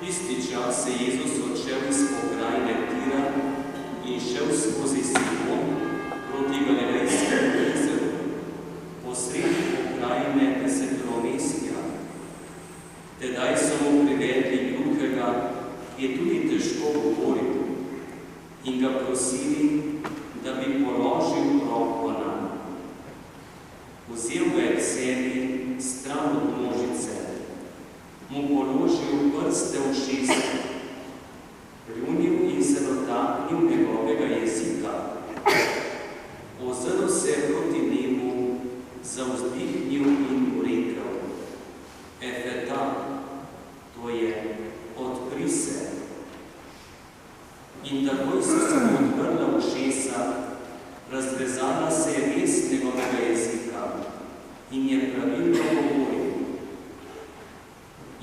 Isti čas je Jezus odšel iz pokrajine Tira in šel skozi Sidon proti Galilejskemu jezeru, posredi pokrajine Desetromesija. Tedaj so mu privedli gluhega, ki je tudi težko govoril, in ga prosili, da bi položil roko nanj. Vzel ga je k sebi stran od množice, mu položil prste v ušesa, pljunil in se dotaknil njegovega jezika. Ozrl se je proti nebu, zavzdihnil in mu rekel: Efeta, to je, odpri se. In takoj so se mu odprla ušesa, razvezala se je vest njegovega jezika in je pravilno govoril.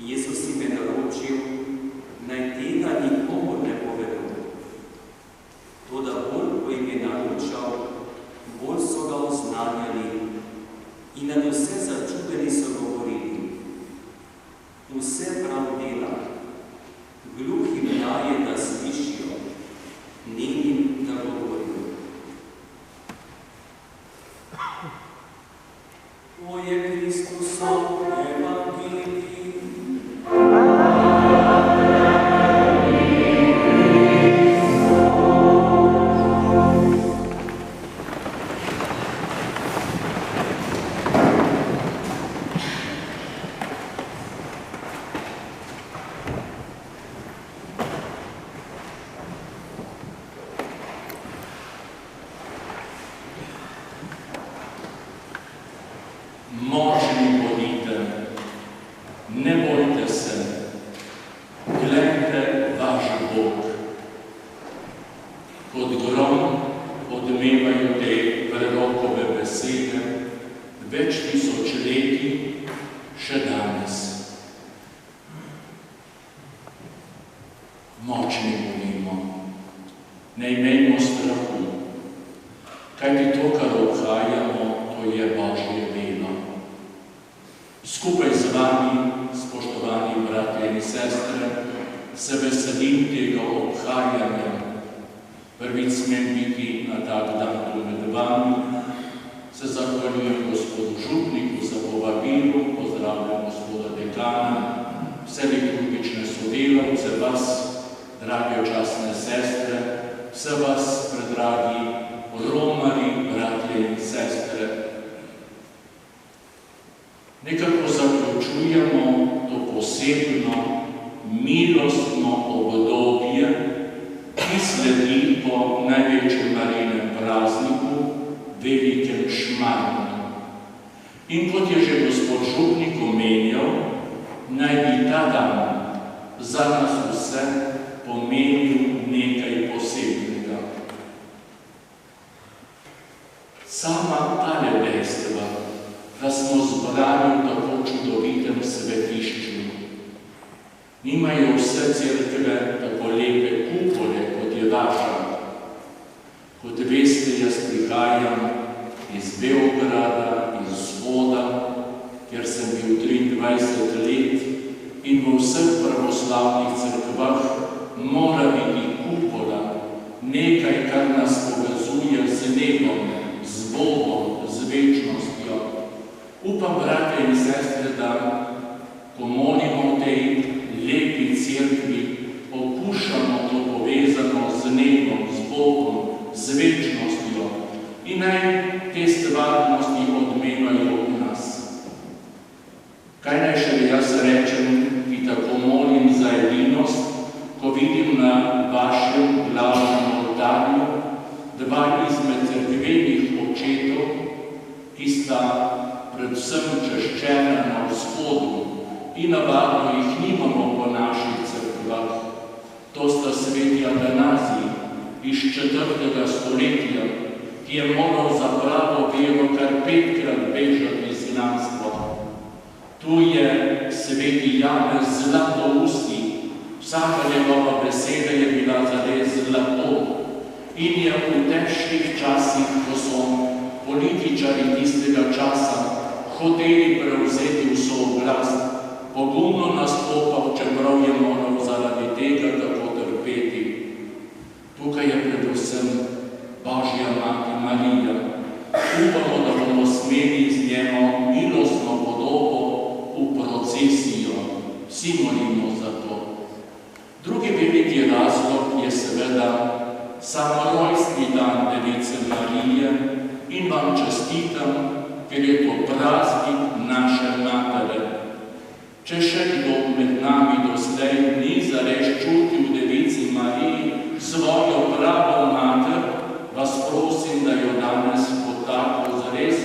Jezus jim je naročil, naj tega nikomur ne povedo. Toda bolj, ko jim je naročal, bolj so ga oznanjali in nad vse začudeni so govorili: vse prav dela, gluhim daje, da slišijo, nemim, da govorijo. O je Kristusov evangelij. Močni bodite, ne bojte se, glejte vaš Bog. Kot grom odmevajo te prorokove besede več tisočletij še danes. Močni bodimo, ne imejmo strahu, kajti to, kar obhajamo, to je Božje delo. Skupaj z vami, spoštovani bratje in sestre, se veselim tega obhajanja. Prvič smem biti na tak dan tu med vami. Se zahvaljujem gospodu župniku za povabilo, pozdravljam gospoda dekana, vse liturgične sodelavce, vas, drage častne sestre, vse vas, predragi romarji, bratje in sestre. Nekako zaključujemo to posebno, milostno obdobje, ki sledi po največjem Marijinem prazniku, velikem Šmarnu. In kot je že gospod župnik omenjal, naj bi ta dan za nas vse pomenil nekaj posebnega. Sama tale dejstva, da smo zbrani v tako čudovitem svetišču. Nimajo vse cerkve tako lepe kupole, kot je vaša. Kot veste, jaz prihajam iz Beograda, iz Vzhoda, kjer sem bil 23 let in v vseh pravoslavnih cerkvah mora biti kupola nekaj, kar nas povezuje z nebom, z Bogom, z večnostjo. Upam, bratje in sestre, da ko molimo v tej lepi cerkvi, okušamo to povezano z nebom, z Bogom, z večnostjo in naj te stvarnosti odmevajo v nas. Kaj naj še jaz rečem, ki tako molim za edinost, ko vidim na vašem glavnem oltarju dva izmed cerkvenih očetov, ki sta predvsem češčena na vzhodu in navadno jih nimamo po naših cerkvah. To sta sveti Atanazij iz 4. stoletja, ki je moral za pravo vero kar 5-krat bežati izgnanstvo. Tu je sveti Janez Zlatousti, vsaka njegova beseda je bila zares zlato in je v težkih časih, ko so političari tistega časa hoteli prevzeti vso oblast, pogumno nastopal, čeprav je moral zaradi tega tako trpeti. Tukaj je predvsem Božja Mati Marija. Upamo, da bomo smeli z njeno milostno podobo v procesijo. Vsi molimo za to. Drugi veliki razlog je seveda samorojstni dan Device Marije in vam čestitam, ker je to praznik naše matere. Če še kdo med nami doslej ni zares čutil v Devici Mariji svojo pravo mater, vas prosim, da jo danes kot tako zares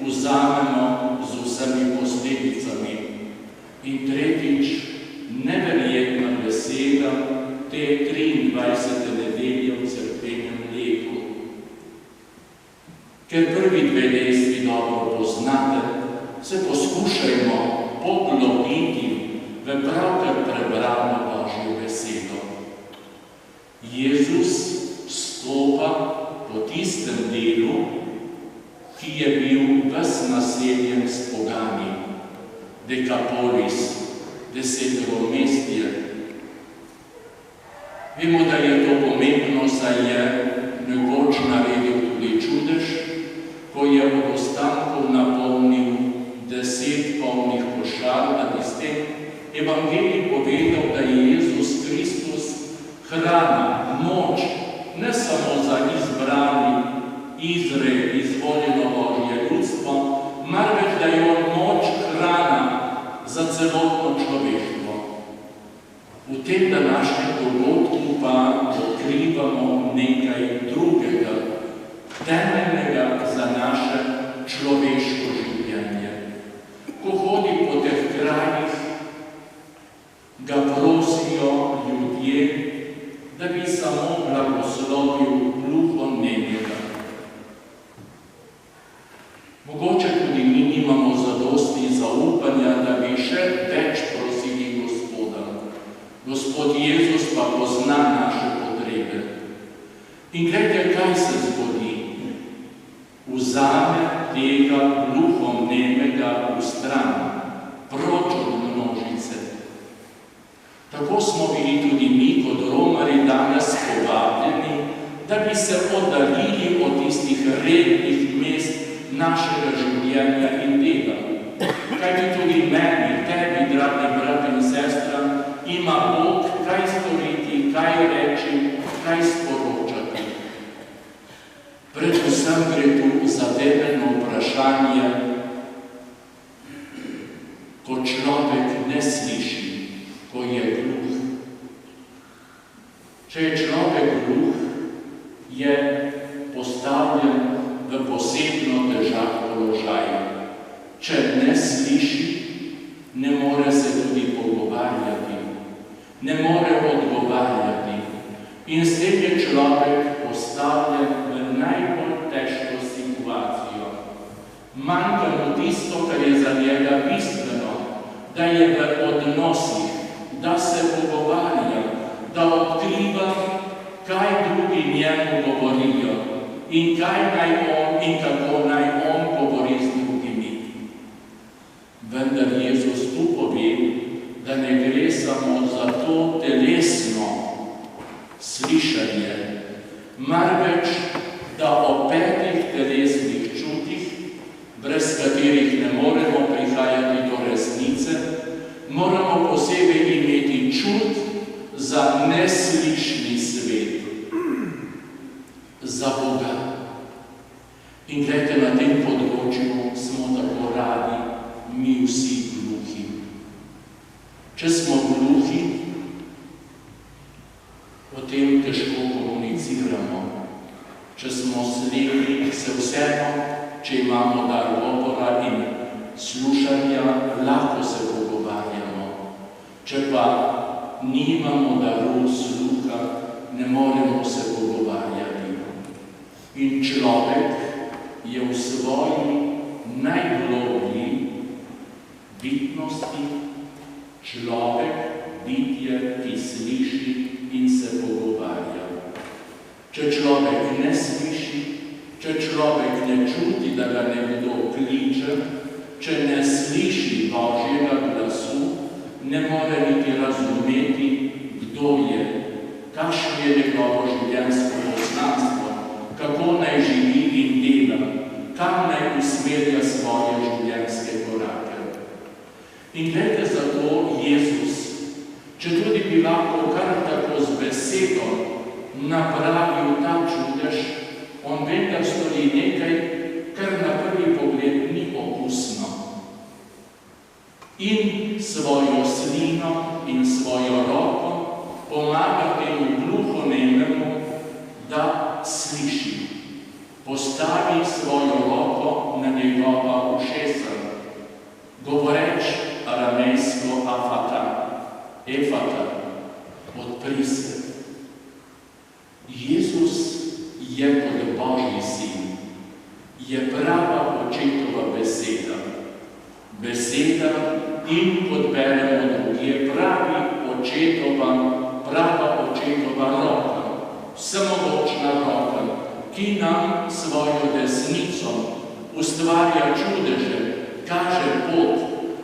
vzamemo z vsemi posledicami. In tretjič, neverjetna beseda te 23. nedelje v cerkvenem letu. Ker prvi dve dejstvi dobro poznate, se poskušajmo poglobiti v pravkar prebrano Božjo besedo. Jezus stopa po tistem delu, ki je bil ves naseljen s pogani, Dekapolis, deseteromestje. Vemo, da je to pomembno, saj je nekoč naredil tudi čudež, ko je od ostankov napolnil 10 polnih košar, da bi s tem evangelij povedal, da je Jezus Kristus hrana, moč, ne samo za izbrani Izrael, izvoljeno Božje ljudstvo, marveč da je on moč, hrana za celotno človeštvo. V tem današnjem dogodku pa odkrivamo nekaj drugega, temeljnega za naše človeško življenje. Ko hodi po teh krajih, ga prosijo ljudje, da bi samo blagoslovil gluhonemega. Mogoče tudi mi nimamo zadosti zaupanja, da bi še več prosili Gospoda. Gospod Jezus pa pozna naše potrebe. In gledajte, kaj se zgodi. Vzame tega gluhonemega v stran, proč od množice. Tako smo bili tudi mi kot romarji danes povabljeni, da bi se oddaljili od tistih rednih mest našega življenja in dela. Kajti tudi meni, tebi, dragi brat in sestra, ima Bog kaj storiti, kaj reči, kaj sporočati. Predvsem gre tu za temeljno vprašanje, ko človek ne sliši, ko je gluh. Če je človek gluh, je postavljen v posebno težak položaj. Če ne sliši, ne more se tudi pogovarjati, ne more odgovarjati. In s tem je človek postavljen v najbolj težko situacijo. Manjka mu tisto, kar je za njega bistveno, da je v odnosih, da se pogovarja, da odkriva, kaj drugi njemu govorijo in kaj naj on in kako naj on govori z drugimi. Vendar Jezus tu pove, da ne gre samo za to telesno slišanje, marveč, da o 5 telesnih čutih, brez katerih ne moremo prihajati do resnice, moramo posebej imeti čut za neslišni svet, za Boga. In gledajte, na tem področju smo tako radi, mi vsi gluhi. Če smo gluhi, potem težko komuniciramo. Če smo slepi, se vseeno, če imamo dar govora in slušanja, lahko se pogovarjamo. Če pa nimamo daru sluha, ne moremo se pogovarjati. In človek je v svoji najgloblji bitnosti človek, bitje, ki sliši in se pogovarja. Če človek ne sliši, če človek ne čuti, da ga nekdo kliče, če ne sliši Božjega glasu, ne more niti razumeti, kdo je, kakšno je njegovo življenjsko poslanstvo, kako naj živi in dela, kam naj usmerja svoje življenjske korake. In glede zato Jezus, če tudi bi lahko kar tako z besedo napravil ta čudež, on vendar stori nekaj, kar na prvi pogled ni okusno. In svojo slino in svojo roko pomaga temu gluhonememu, da sliši. Postavi svojo roko na njegova ušesa, govoreč aramejsko efata, odpri se. Jezus je kot Božji sin, je prava očetova beseda. Beseda in, kot beremo drugje, prava očetova roka, vsemogočna roka, ki nam svojo desnico ustvarja čudeže, kaže pot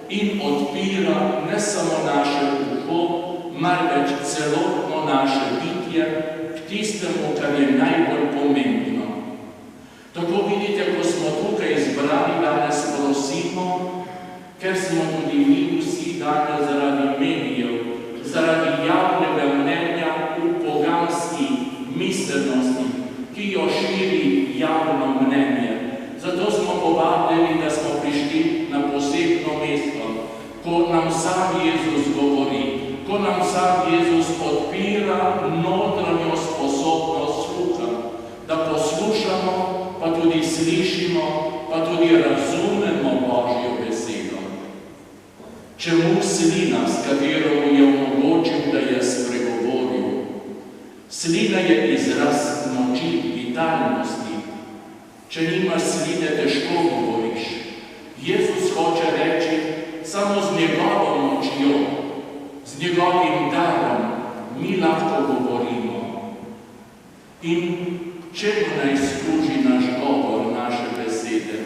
in odpira ne samo naše uho, marveč celotno naše bitje k tistemu, kar je najbolj pomembno. Tako vidite, ko smo tukaj zbrani, danes prosimo, ker smo tudi mi vsi danes zaradi medijev, zaradi javnega mnenja v poganski miselnosti, ki jo širi javno mnenje. Zato smo povabljeni, da smo prišli na posebno mesto, ko nam sam Jezus govori, ko nam sam Jezus odpira notranjo sposobnost sluha, da poslušamo, pa tudi slišimo, pa tudi razumemo Božjo besedo. Čemu slina, s katero mu je omogočil, da je spregovoril? Slina je izraz moči, vitalnosti. Če nimaš sline, težko govoriš. Jezus hoče reči, samo z njegovo močjo, z njegovim darom mi lahko govorimo. In čemu naj služi naš govor, naše besede?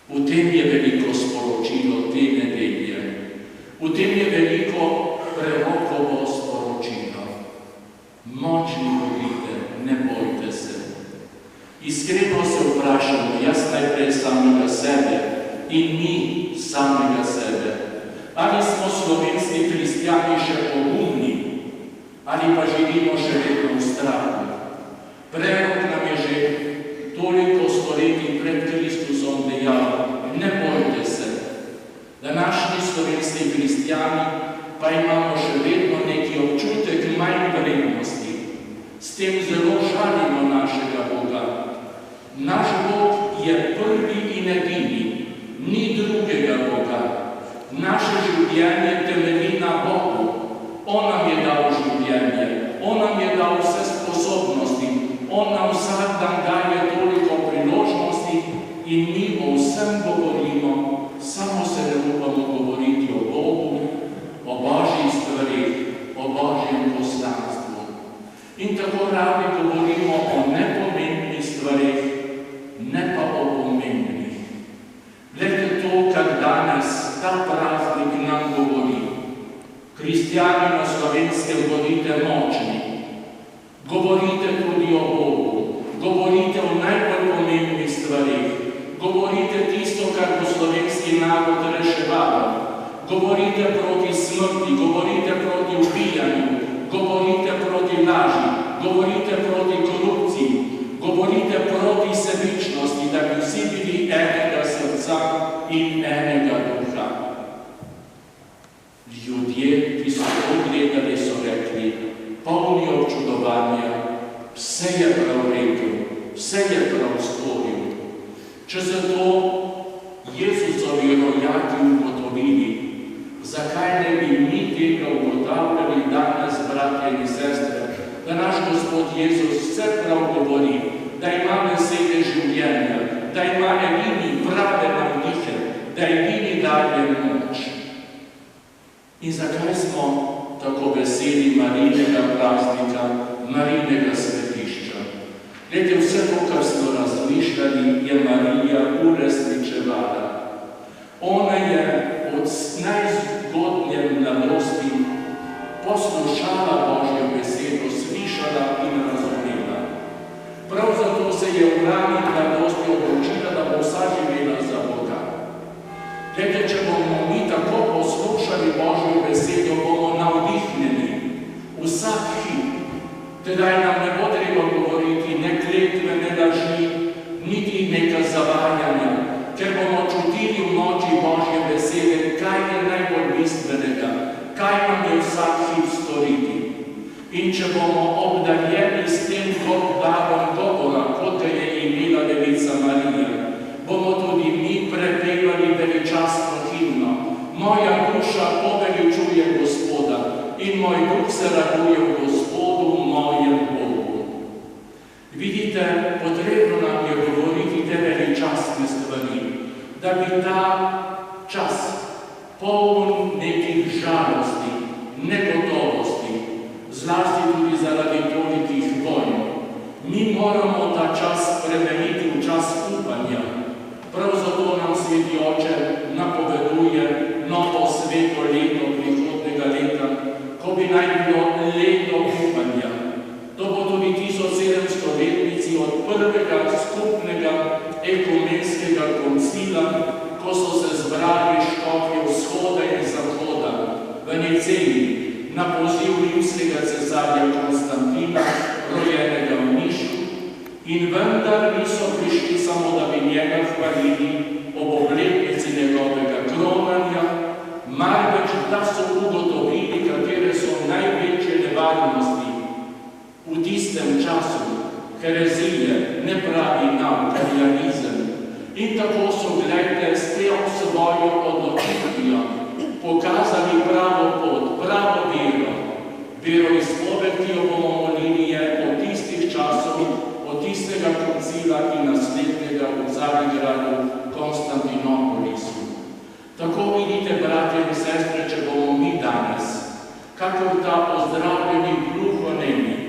V tem je veliko sporočilo te nedelje. V tem je veliko prerokovo sporočilo. Močni bodite, ne bojte se. Iskreno se vprašamo, jaz najprej samega sebe in mi samega sebe. Ali smo slovenski kristjani še pogumni, ali pa živimo še vedno v strahu. Prerok nam je že toliko stoletij pred Kristusom dejal, ne bojte se. Današnji slovenski kristjani pa imamo še vedno neki občutek manj vrednosti. S tem zelo žalimo našega Boga. Naš Bog je prvi in edini, ni drugega Boga. Naše življenje temelji na Bogu. On nam je dal življenje, on nam je dal vse sposobnosti, on nam vsak dan daje toliko priložnosti in mi o vsem govorimo, samo se ne upamo govoriti o Bogu, o Božjih stvarih, o Božjem poslanstvu. In tako radi govorimo o nepomembnih stvarih, ne pa o pomembnih. Glede to, kar danes ta praznik nam govori. Kristjani na Slovenskem bodite močni. Govorite tudi o Bogu. Govorite o najbolj pomembnih stvarih. Govorite tisto, kar bo slovenski narod reševalo. Govorite proti smrti, govorite proti ubijanju, govorite proti laži, govorite proti korupciji, govorite proti sebičnosti, da bi vsi bili enega srca in enega duha. Ljudje, ki so to gledali, so rekli, polni občudovanja, vse je prav rekel, vse je prav storil. Če zato Jezusovi rojaki ugotovili, zakaj ne bi mi tega ugotavljali danes, bratje in sestre, da naš Gospod Jezus vse prav govori, da ima besede življenja, da ima edini prave navdihe, da edini daje moč. In zakaj smo tako veseli Marijinega praznika, Marijinega svetišča? Glede, vse to, kar smo razmišljali, je Marija uresničevala. Ona je od najzgodnje mladosti poslušala Božjo besedo, slišala in razumela. Prav zato se je v rani mladosti odločila, da bo vsa živela za Boga. Glede, če bomo mi tako poslušali Božjo besedo, bomo navdihnjeni vsak hip. Tedaj nam ne bo treba govoriti ne kletve, ne laži, niti neka zavajanja, ker bomo čutili v moči Božje besede, kaj je najbolj bistvenega, kaj nam je vsak hip storiti. In če bomo obdarjeni s tem darom govora, kot ga je imela Devica Marija, bomo tudi mi prepevali veličastno himno. Moja duša poveličuje Gospoda in moj duh se raduje v Gospodu, mojem Bogu. Vidite, potrebno nam je govoriti te veličastne stvari, da bi ta čas poln nekih žalosti, negotovosti, zlasti tudi zaradi tolikih vojn. Mi moramo ta čas spremeniti v čas upanja. Prav zato nam Sveti Oče napoveduje novo sveto leto prihodnega leta, ko bi naj bilo leto upanja. To bo tudi 1700-letnici od prvega skupnega ekumenskega koncila, ko so se zbrali škofje vzhoda in zahoda v Nicei na poziv rimskega cesarja Konstantina, rojenega v Nišu, in vendar niso prišli samo, da bi njega hvalili ob obletnici njegovega kronanja, marveč da so ugotovili, katere so največje nevarnosti v tistem času, herezije, nepravi nauk, arianizem. In tako so, gledajte, s tem svojo odločitvijo pokazali pravo pot, pravo vero. Veroizpoved, ki jo bomo molili, je od tistih časov, od tistega koncila in naslednjega v Carigradu, Konstantinopolisu. Tako vidite, bratje in sestre, če bomo mi danes, kakor ta ozdravljeni gluhonemi,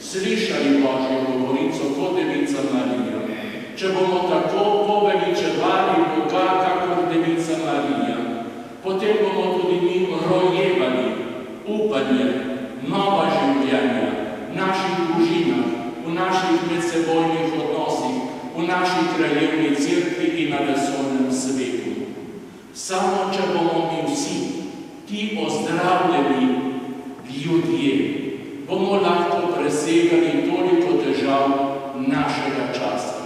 slišali Božjo govorico kot Devica Marija, če bomo tako poveličevali Boga, kakor Devica Marija, potem bomo tudi mi rojevali upanje, nova življenja v naših družinah, v naših medsebojnih odnosih, v naši kraljevni cerkvi in na vesoljnem svetu. Samo če bomo mi vsi, ti ozdravljeni ljudje, bomo lahko presegali toliko težav našega časa.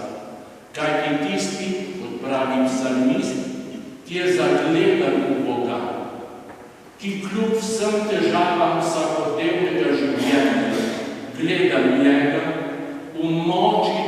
Kajti tisti, kot pravi psalmist, ki je zagledan v Boga, ki kljub vsem težavam vsakodnevnega življenja gleda njega v moči